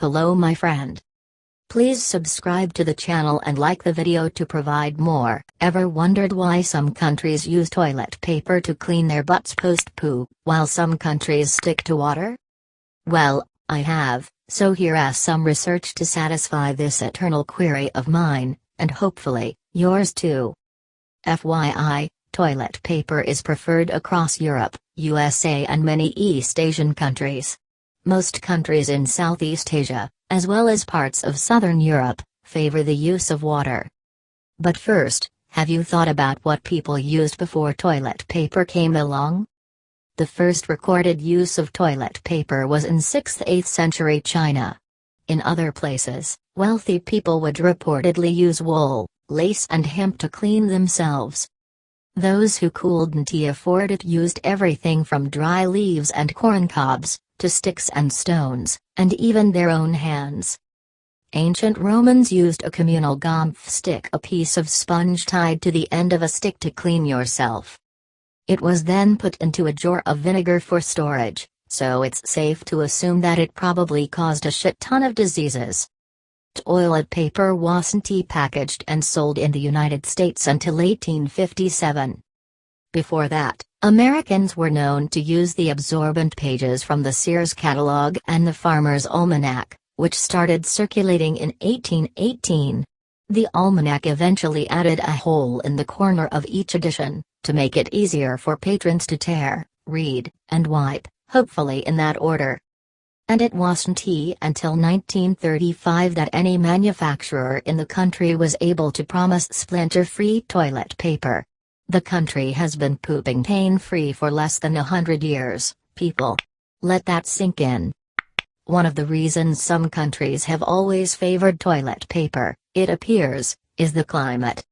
Hello my friend. Please subscribe to the channel and like the video to provide more. Ever wondered why some countries use toilet paper to clean their butts post-poop, while some countries stick to water? Well, I have, so here's some research to satisfy this eternal query of mine, and hopefully, yours too. FYI, toilet paper is preferred across Europe, USA and many East Asian countries. Most countries in Southeast Asia, as well as parts of Southern Europe, favor the use of water. But first, have you thought about what people used before toilet paper came along? The first recorded use of toilet paper was in 6th-8th century China. In other places, wealthy people would reportedly use wool, lace and hemp to clean themselves. Those who couldn't afford it used everything from dry leaves and corn cobs, to sticks and stones, and even their own hands. Ancient Romans used a communal gomph stick, a piece of sponge tied to the end of a stick to clean yourself. It was then put into a jar of vinegar for storage, so it's safe to assume that it probably caused a shit ton of diseases. Toilet paper wasn't packaged and sold in the United States until 1857. Before that, Americans were known to use the absorbent pages from the Sears catalog and the Farmer's Almanac, which started circulating in 1818. The almanac eventually added a hole in the corner of each edition, to make it easier for patrons to tear, read, and wipe, hopefully in that order. And it wasn't until 1935 that any manufacturer in the country was able to promise splinter-free toilet paper. The country has been pooping pain-free for less than 100 years, people. Let that sink in. One of the reasons some countries have always favored toilet paper, it appears, is the climate.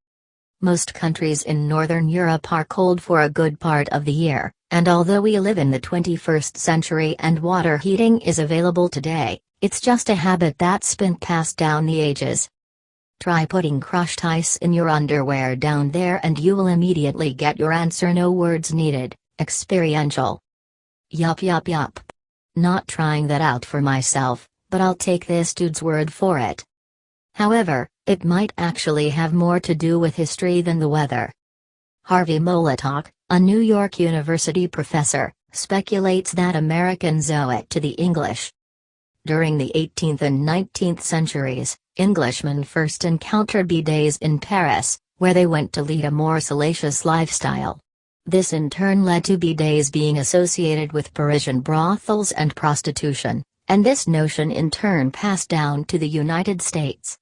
Most countries in Northern Europe are cold for a good part of the year, and although we live in the 21st century and water heating is available today, it's just a habit that's been passed down the ages. Try putting crushed ice in your underwear down there and you will immediately get your answer. No words needed, experiential. Yup. Not trying that out for myself, but I'll take this dude's word for it. However, it might actually have more to do with history than the weather. Harvey Molotok, a New York University professor, speculates that Americans owe it to the English. During the 18th and 19th centuries, Englishmen first encountered bidets in Paris, where they went to lead a more salacious lifestyle. This in turn led to bidets being associated with Parisian brothels and prostitution, and this notion in turn passed down to the United States.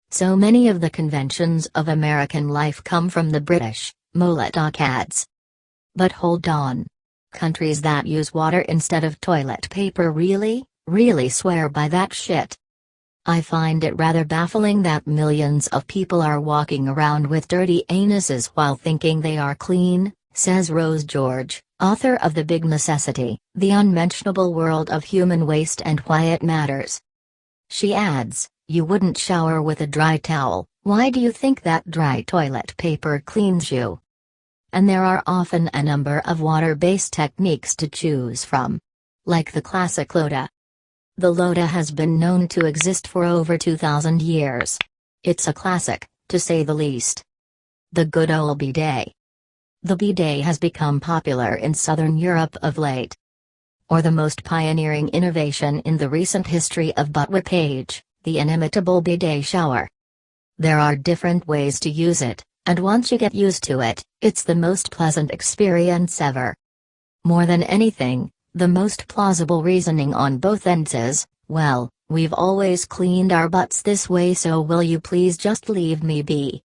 So many of the conventions of American life come from the British, Molotok adds. But hold on. Countries that use water instead of toilet paper really swear by that shit. I find it rather baffling that millions of people are walking around with dirty anuses while thinking they are clean, says Rose George, author of The Big Necessity, The Unmentionable World of Human Waste and Why It Matters. She adds, you wouldn't shower with a dry towel, why do you think that dry toilet paper cleans you? And there are often a number of water-based techniques to choose from. Like the classic Loda. The Loda has been known to exist for over 2,000 years. It's a classic, to say the least. The good old bidet. The bidet has become popular in Southern Europe of late. Or the most pioneering innovation in the recent history of butt whippage, the inimitable bidet shower. There are different ways to use it, and once you get used to it, it's the most pleasant experience ever. More than anything, the most plausible reasoning on both ends is, well, we've always cleaned our butts this way, so will you please just leave me be?